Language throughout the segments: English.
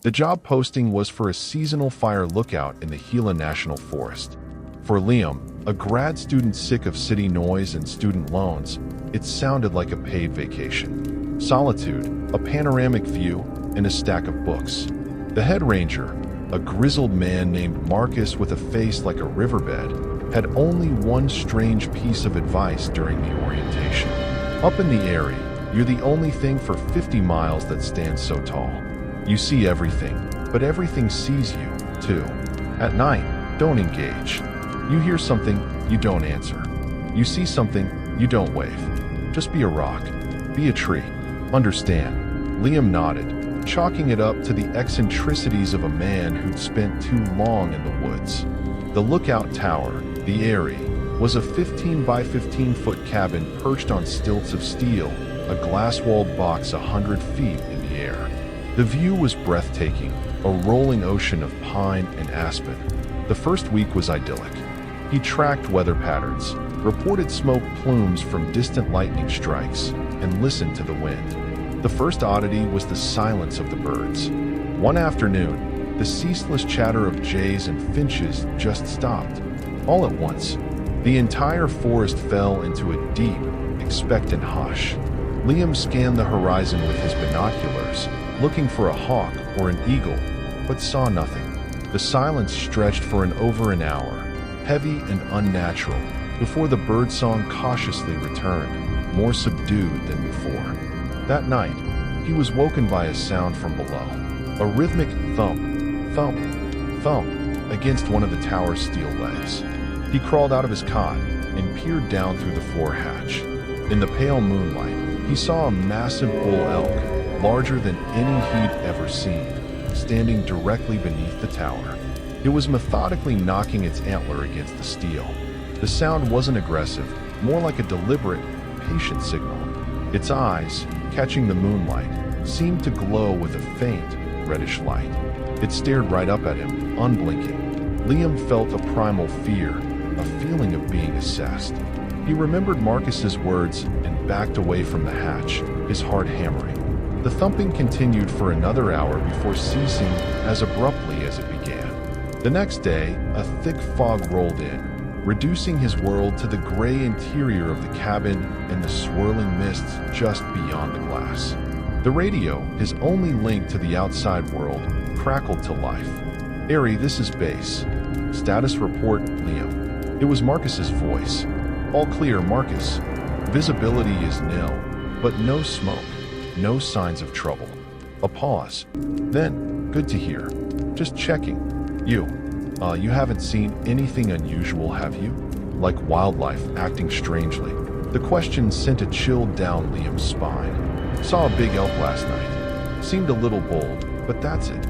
The job posting was for a seasonal fire lookout in the Gila National Forest. For Liam, a grad student sick of city noise and student loans, it sounded like a paid vacation. Solitude, a panoramic view, and a stack of books. The head ranger, a grizzled man named Marcus with a face like a riverbed, had only one strange piece of advice during the orientation. Up in the Eyrie, you're the only thing for 50 miles that stands so tall. You see everything, but everything sees you, too. At night, don't engage. You hear something, you don't answer. You see something, you don't wave. Just be a rock. Be a tree. Understand? Liam nodded, chalking it up to the eccentricities of a man who'd spent too long in the woods. The lookout tower, the Eyrie, was a 15 by 15-foot cabin perched on stilts of steel, a glass-walled box 100 feet in the air. The view was breathtaking, a rolling ocean of pine and aspen. The first week was idyllic. He tracked weather patterns, reported smoke plumes from distant lightning strikes, and listened to the wind. The first oddity was the silence of the birds. One afternoon, the ceaseless chatter of jays and finches just stopped. All at once, the entire forest fell into a deep, expectant hush. Liam scanned the horizon with his binoculars, looking for a hawk or an eagle, but saw nothing. The silence stretched for over an hour, heavy and unnatural, before the birdsong cautiously returned, more subdued than before. That night, he was woken by a sound from below, a rhythmic thump, thump, thump against one of the tower's steel legs. He crawled out of his cot and peered down through the floor hatch. In the pale moonlight, he saw a massive bull elk, larger than any he'd ever seen, standing directly beneath the tower. It was methodically knocking its antler against the steel. The sound wasn't aggressive, more like a deliberate, patient signal. Its eyes, catching the moonlight, seemed to glow with a faint, reddish light. It stared right up at him, unblinking. Liam felt a primal fear, a feeling of being assessed. He remembered Marcus's words and backed away from the hatch, his heart hammering. The thumping continued for another hour before ceasing as abruptly as it began. The next day, a thick fog rolled in, reducing his world to the gray interior of the cabin and the swirling mists just beyond the glass. The radio, his only link to the outside world, crackled to life. "Eyrie, this is base. Status report, Liam." It was Marcus's voice. "All clear, Marcus. Visibility is nil, but no smoke, no signs of trouble." A pause. Then, "Good to hear. Just checking. You haven't seen anything unusual, have you? Like wildlife acting strangely?" The question sent a chill down Liam's spine. "Saw a big elk last night. Seemed a little bold, but that's it."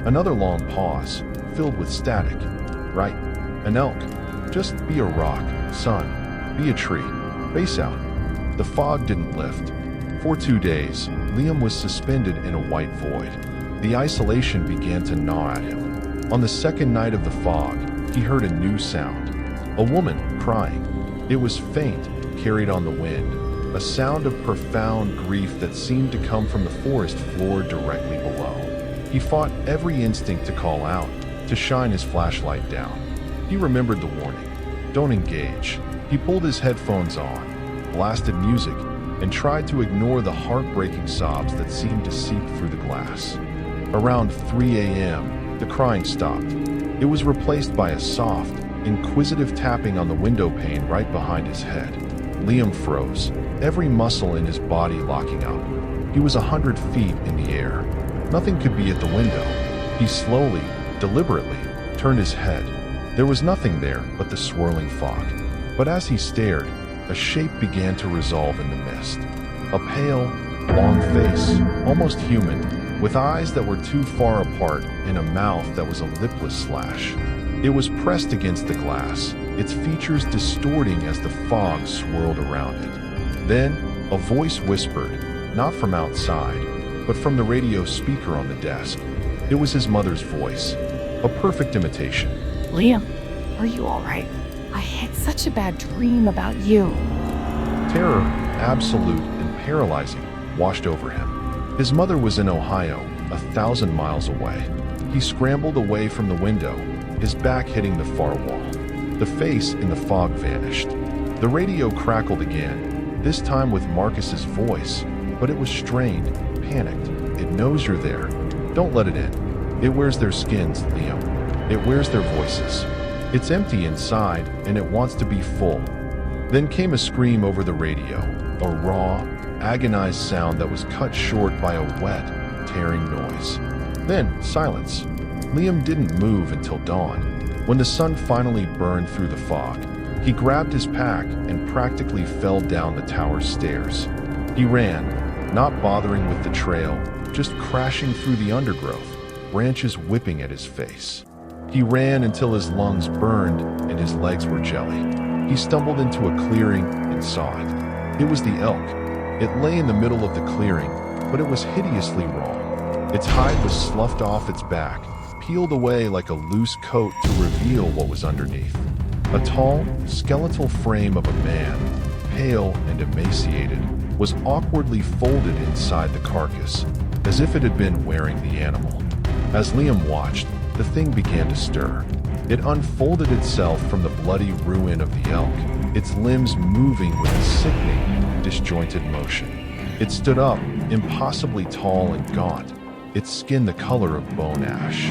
Another long pause, filled with static. "Right, an elk. Just be a rock, son. Be a tree. Base out." The fog didn't lift. For 2 days, Liam was suspended in a white void. The isolation began to gnaw at him. On the second night of the fog, he heard a new sound. A woman crying. It was faint, carried on the wind, a sound of profound grief that seemed to come from the forest floor directly below. He fought every instinct to call out, to shine his flashlight down. He remembered the warning. Don't engage. He pulled his headphones on, blasted music, and tried to ignore the heartbreaking sobs that seemed to seep through the glass. Around 3 a.m., the crying stopped. It was replaced by a soft, inquisitive tapping on the window pane right behind his head. Liam froze, every muscle in his body locking up. He was 100 feet in the air. Nothing could be at the window. He slowly, deliberately, turned his head. There was nothing there but the swirling fog. But as he stared, a shape began to resolve in the mist. A pale, long face, almost human, with eyes that were too far apart and a mouth that was a lipless slash. It was pressed against the glass, its features distorting as the fog swirled around it. Then, a voice whispered, not from outside, but from the radio speaker on the desk. It was his mother's voice, a perfect imitation. "Liam, are you all right? I had such a bad dream about you." Terror, absolute and paralyzing, washed over him. His mother was in Ohio, 1,000 miles away. He scrambled away from the window, his back hitting the far wall. The face in the fog vanished. The radio crackled again, this time with Marcus's voice, but it was strained, panicked. It knows you're there. Don't let it in. It wears their skins, Liam. It wears their voices. It's empty inside, and it wants to be full. Then came a scream over the radio, a raw, agonized sound that was cut short by a wet, tearing noise. Then, silence. Liam didn't move until dawn, when the sun finally burned through the fog. He grabbed his pack and practically fell down the tower's stairs. He ran, not bothering with the trail, just crashing through the undergrowth, branches whipping at his face. He ran until his lungs burned and his legs were jelly. He stumbled into a clearing and saw it. It was the elk. It lay in the middle of the clearing, but it was hideously wrong. Its hide was sloughed off its back, peeled away like a loose coat to reveal what was underneath. A tall, skeletal frame of a man, pale and emaciated, was awkwardly folded inside the carcass, as if it had been wearing the animal. As Liam watched, the thing began to stir. It unfolded itself from the bloody ruin of the elk, its limbs moving with a sickening, disjointed motion. It stood up, impossibly tall and gaunt, its skin the color of bone ash.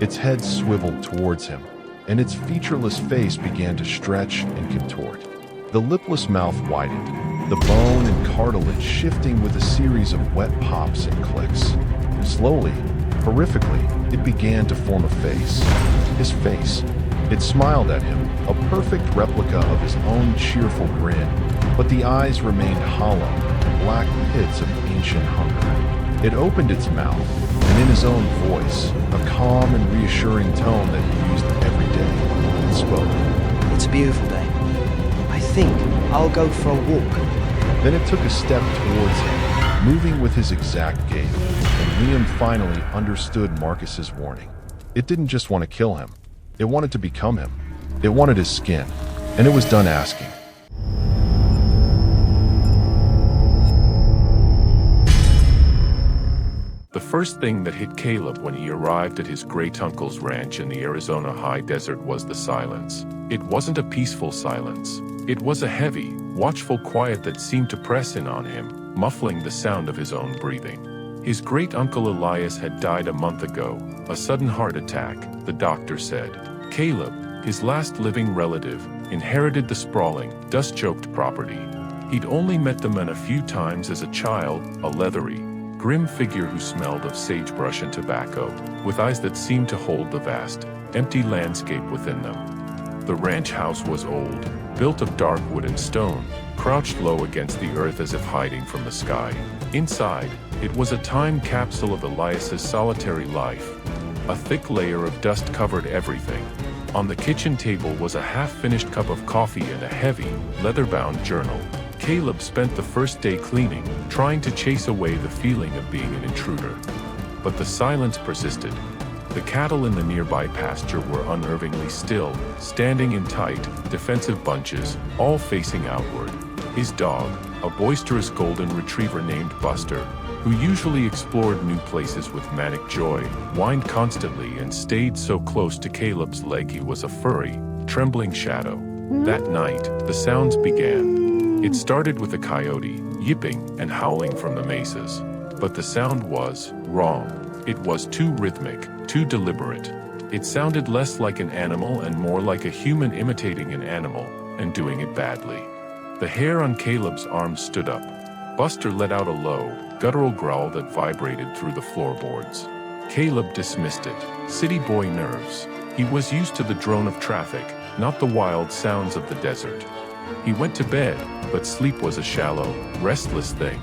Its head swiveled towards him, and its featureless face began to stretch and contort. The lipless mouth widened, the bone and cartilage shifting with a series of wet pops and clicks. Slowly, horrifically, it began to form a face. His face. It smiled at him, a perfect replica of his own cheerful grin, but the eyes remained hollow, black pits of ancient hunger. It opened its mouth, and in his own voice, a calm and reassuring tone that he used every day, it spoke. It's a beautiful day. I think I'll go for a walk. Then it took a step towards him, moving with his exact gait, and Liam finally understood Marcus's warning. It didn't just want to kill him. It wanted to become him. It wanted his skin, and it was done asking. The first thing that hit Caleb when he arrived at his great-uncle's ranch in the Arizona high desert was the silence. It wasn't a peaceful silence. It was a heavy, watchful quiet that seemed to press in on him, muffling the sound of his own breathing. His great-uncle Elias had died a month ago, a sudden heart attack, the doctor said. Caleb, his last living relative, inherited the sprawling, dust-choked property. He'd only met the men a few times as a child, a leathery, grim figure who smelled of sagebrush and tobacco, with eyes that seemed to hold the vast, empty landscape within them. The ranch house was old, built of dark wood and stone, crouched low against the earth as if hiding from the sky. Inside, it was a time capsule of Elias's solitary life. A thick layer of dust covered everything. On the kitchen table was a half-finished cup of coffee and a heavy, leather-bound journal. Caleb spent the first day cleaning, trying to chase away the feeling of being an intruder. But the silence persisted. The cattle in the nearby pasture were unnervingly still, standing in tight, defensive bunches, all facing outward. His dog, a boisterous golden retriever named Buster, who usually explored new places with manic joy, whined constantly and stayed so close to Caleb's leg he was a furry, trembling shadow. That night, the sounds began. It started with a coyote, yipping and howling from the mesas. But the sound was wrong. It was too rhythmic, too deliberate. It sounded less like an animal and more like a human imitating an animal, and doing it badly. The hair on Caleb's arms stood up. Buster let out a low, guttural growl that vibrated through the floorboards. Caleb dismissed it. City boy nerves. He was used to the drone of traffic, not the wild sounds of the desert. He went to bed, but sleep was a shallow, restless thing.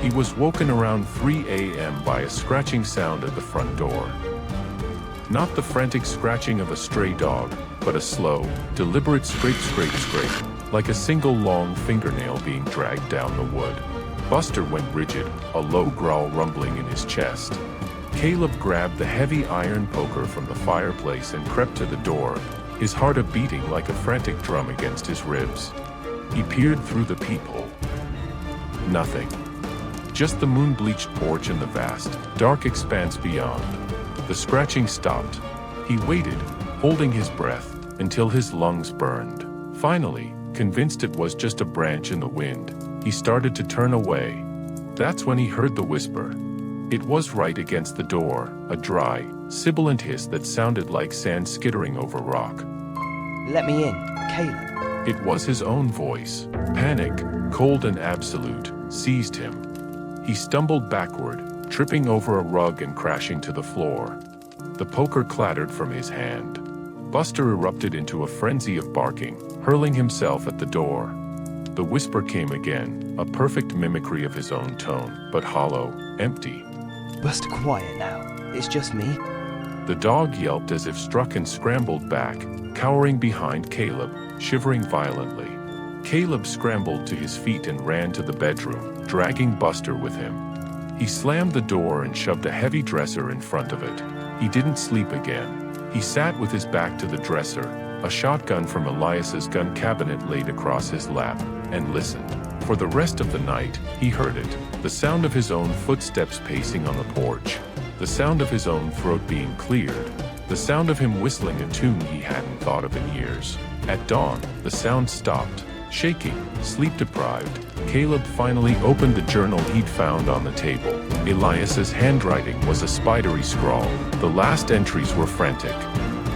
He was woken around 3 a.m. by a scratching sound at the front door. Not the frantic scratching of a stray dog, but a slow, deliberate scrape, scrape, scrape, like a single long fingernail being dragged down the wood. Buster went rigid, a low growl rumbling in his chest. Caleb grabbed the heavy iron poker from the fireplace and crept to the door, his heart a-beating like a frantic drum against his ribs. He peered through the peephole. Nothing. just the moon-bleached porch and the vast, dark expanse beyond. The scratching stopped. He waited, holding his breath, until his lungs burned. Finally, convinced it was just a branch in the wind, he started to turn away. That's when he heard the whisper. It was right against the door, a dry, sibilant hiss that sounded like sand skittering over rock. Let me in, Caleb. It was his own voice. Panic, cold and absolute, seized him. He stumbled backward, tripping over a rug and crashing to the floor. The poker clattered from his hand. Buster erupted into a frenzy of barking, hurling himself at the door. The whisper came again, a perfect mimicry of his own tone, but hollow, empty. Buster, quiet now. It's just me. The dog yelped as if struck and scrambled back, cowering behind Caleb, shivering violently. Caleb scrambled to his feet and ran to the bedroom, dragging Buster with him. He slammed the door and shoved a heavy dresser in front of it. He didn't sleep again. He sat with his back to the dresser, a shotgun from Elias's gun cabinet laid across his lap, and listened. For the rest of the night, he heard it, the sound of his own footsteps pacing on the porch, the sound of his own throat being cleared, the sound of him whistling a tune he hadn't thought of in years. At dawn, the sound stopped. Shaking, sleep-deprived, Caleb finally opened the journal he'd found on the table. Elias's handwriting was a spidery scrawl. The last entries were frantic.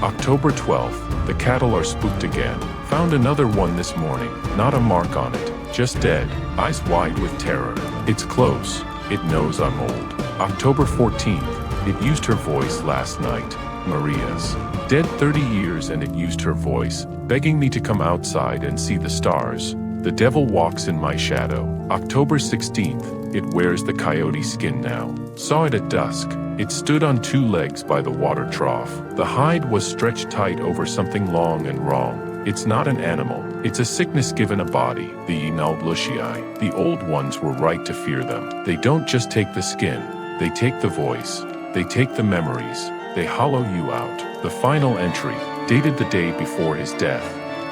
October 12th, the cattle are spooked again. Found another one this morning, not a mark on it, just dead, eyes wide with terror. It's close, it knows I'm old. October 14th, it used her voice last night, Maria's. Dead 30 years and it used her voice, begging me to come outside and see the stars. The devil walks in my shadow. October 16th, it wears the coyote skin now. Saw it at dusk. It stood on two legs by the water trough. The hide was stretched tight over something long and wrong. It's not an animal. It's a sickness given a body, the Inalblushii. The old ones were right to fear them. They don't just take the skin. They take the voice. They take the memories. They hollow you out. The final entry, dated the day before his death.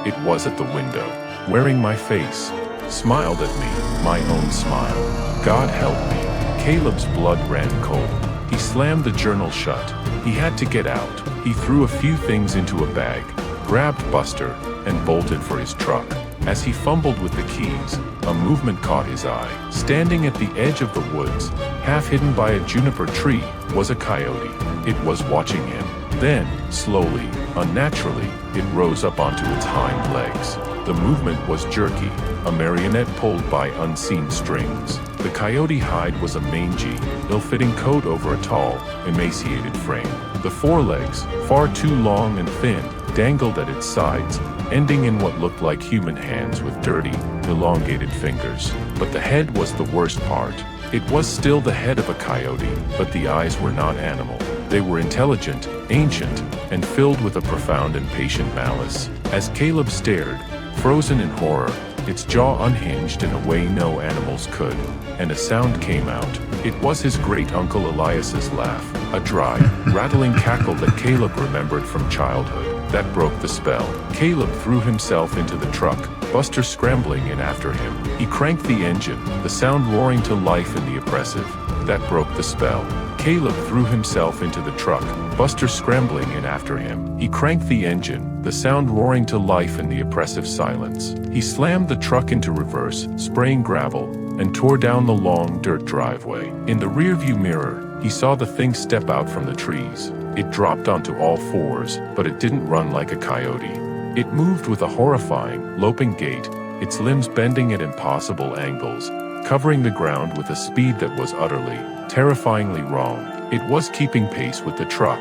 It was at the window, wearing my face. Smiled at me, my own smile. God help me. Caleb's blood ran cold. He slammed the journal shut. He had to get out. He threw a few things into a bag, grabbed Buster, and bolted for his truck. As he fumbled with the keys, a movement caught his eye. Standing at the edge of the woods, half hidden by a juniper tree, was a coyote. It was watching him. Then, slowly, unnaturally, it rose up onto its hind legs. The movement was jerky, a marionette pulled by unseen strings. The coyote hide was a mangy, ill-fitting coat over a tall, emaciated frame. The forelegs, far too long and thin, dangled at its sides, ending in what looked like human hands with dirty, elongated fingers. But the head was the worst part. It was still the head of a coyote, but the eyes were not animal. They were intelligent, ancient, and filled with a profound and patient malice. As Caleb stared, frozen in horror, its jaw unhinged in a way no animals could, and a sound came out. It was his great-uncle Elias's laugh, a dry, rattling cackle that Caleb remembered from childhood. That broke the spell. Caleb threw himself into the truck, Buster scrambling in after him. He cranked the engine, the sound roaring to life in the oppressive. That broke the spell. Caleb threw himself into the truck, Buster scrambling in after him. He cranked the engine, the sound roaring to life in the oppressive silence. He slammed the truck into reverse, spraying gravel, and tore down the long dirt driveway. In the rearview mirror, he saw the thing step out from the trees. It dropped onto all fours, but it didn't run like a coyote. It moved with a horrifying, loping gait, its limbs bending at impossible angles, covering the ground with a speed that was utterly, terrifyingly wrong. It was keeping pace with the truck.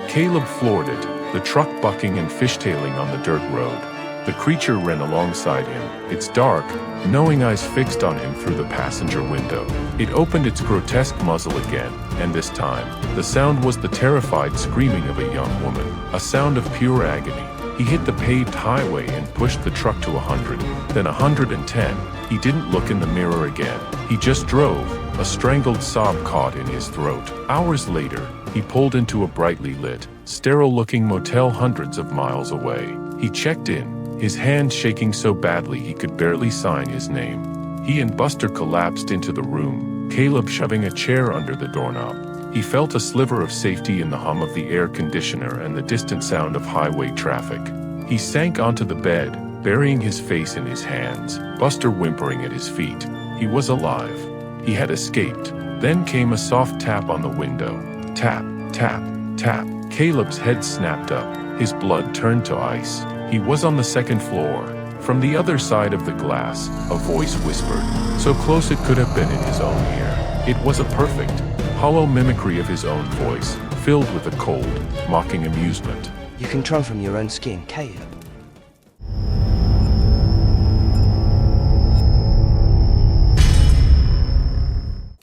Caleb floored it, the truck bucking and fishtailing on the dirt road. The creature ran alongside him, its dark, knowing eyes fixed on him through the passenger window. It opened its grotesque muzzle again, and this time, the sound was the terrified screaming of a young woman, a sound of pure agony. He hit the paved highway and pushed the truck to 100, then 110. He didn't look in the mirror again. He just drove, a strangled sob caught in his throat. Hours later, he pulled into a brightly lit, sterile-looking motel hundreds of miles away. He checked in, his hand shaking so badly he could barely sign his name. He and Buster collapsed into the room, Caleb shoving a chair under the doorknob. He felt a sliver of safety in the hum of the air conditioner and the distant sound of highway traffic. He sank onto the bed, burying his face in his hands, Buster whimpering at his feet. He was alive. He had escaped. Then came a soft tap on the window. Tap, tap, tap. Caleb's head snapped up. His blood turned to ice. He was on the second floor. From the other side of the glass, a voice whispered, so close it could have been in his own ear. It was a perfect, hollow mimicry of his own voice, filled with a cold, mocking amusement. You can run from your own skin, Caleb.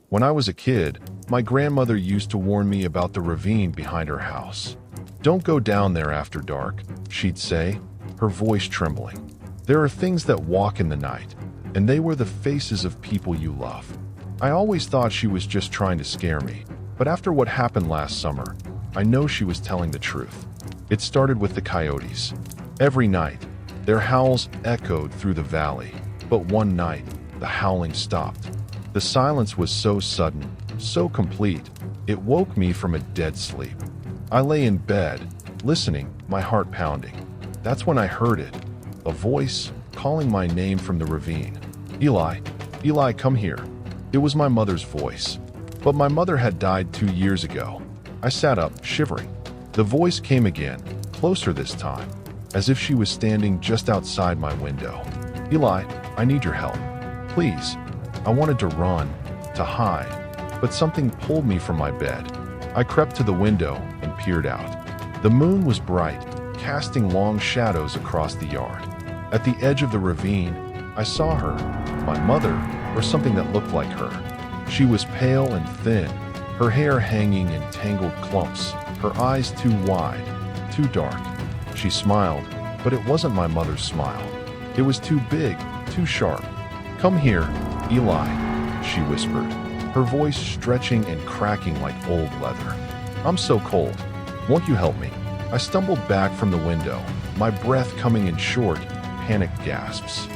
When I was a kid, my grandmother used to warn me about the ravine behind her house. "Don't go down there after dark," she'd say, her voice trembling. "There are things that walk in the night, and they were the faces of people you love." I always thought she was just trying to scare me, but after what happened last summer, I know she was telling the truth. It started with the coyotes. Every night, their howls echoed through the valley, but one night, the howling stopped. The silence was so sudden, so complete, it woke me from a dead sleep. I lay in bed, listening, my heart pounding. That's when I heard it, a voice calling my name from the ravine. "Eli, Eli, come here." It was my mother's voice, but my mother had died 2 years ago. I sat up, shivering. The voice came again, closer this time, as if she was standing just outside my window. "Eli, I need your help. Please." I wanted to run, to hide, but something pulled me from my bed. I crept to the window and peered out. The moon was bright, casting long shadows across the yard. At the edge of the ravine, I saw her, my mother, or something that looked like her. She was pale and thin, her hair hanging in tangled clumps, her eyes too wide, too dark. She smiled, but it wasn't my mother's smile. It was too big, too sharp. "Come here, Eli," she whispered, her voice stretching and cracking like old leather. "I'm so cold. Won't you help me?" I stumbled back from the window, my breath coming in short, panicked gasps.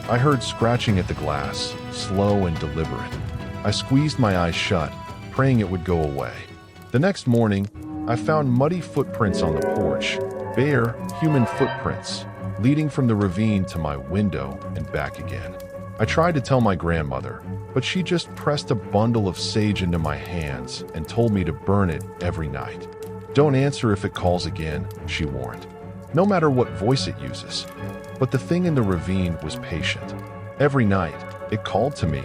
I heard scratching at the glass, slow and deliberate. I squeezed my eyes shut, praying it would go away. The next morning, I found muddy footprints on the porch, bare, human footprints, leading from the ravine to my window and back again. I tried to tell my grandmother, but she just pressed a bundle of sage into my hands and told me to burn it every night. "Don't answer if it calls again," she warned, "no matter what voice it uses." But the thing in the ravine was patient. Every night, it called to me,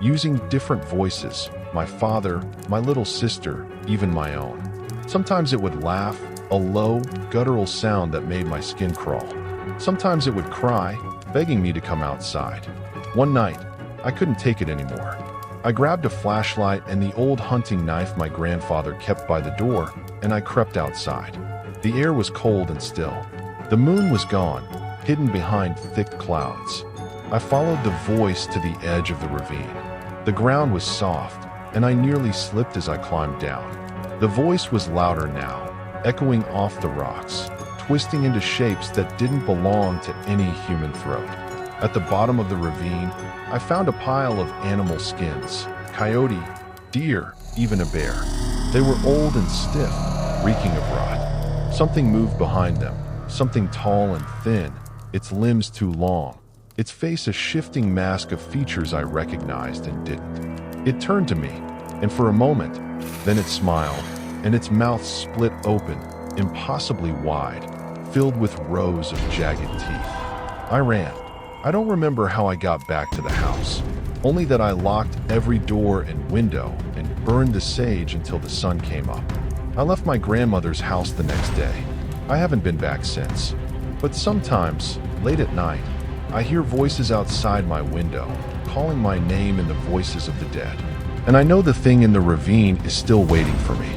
using different voices, my father, my little sister, even my own. Sometimes it would laugh, a low, guttural sound that made my skin crawl. Sometimes it would cry, begging me to come outside. One night, I couldn't take it anymore. I grabbed a flashlight and the old hunting knife my grandfather kept by the door, and I crept outside. The air was cold and still. The moon was gone, hidden behind thick clouds. I followed the voice to the edge of the ravine. The ground was soft, and I nearly slipped as I climbed down. The voice was louder now, echoing off the rocks, twisting into shapes that didn't belong to any human throat. At the bottom of the ravine, I found a pile of animal skins, coyote, deer, even a bear. They were old and stiff, reeking of rot. Something moved behind them, something tall and thin, its limbs too long, its face a shifting mask of features I recognized and didn't. It turned to me, and for a moment, then it smiled, and its mouth split open, impossibly wide, filled with rows of jagged teeth. I ran. I don't remember how I got back to the house, only that I locked every door and window and burned the sage until the sun came up. I left my grandmother's house the next day. I haven't been back since. But sometimes, late at night, I hear voices outside my window, calling my name in the voices of the dead. And I know the thing in the ravine is still waiting for me.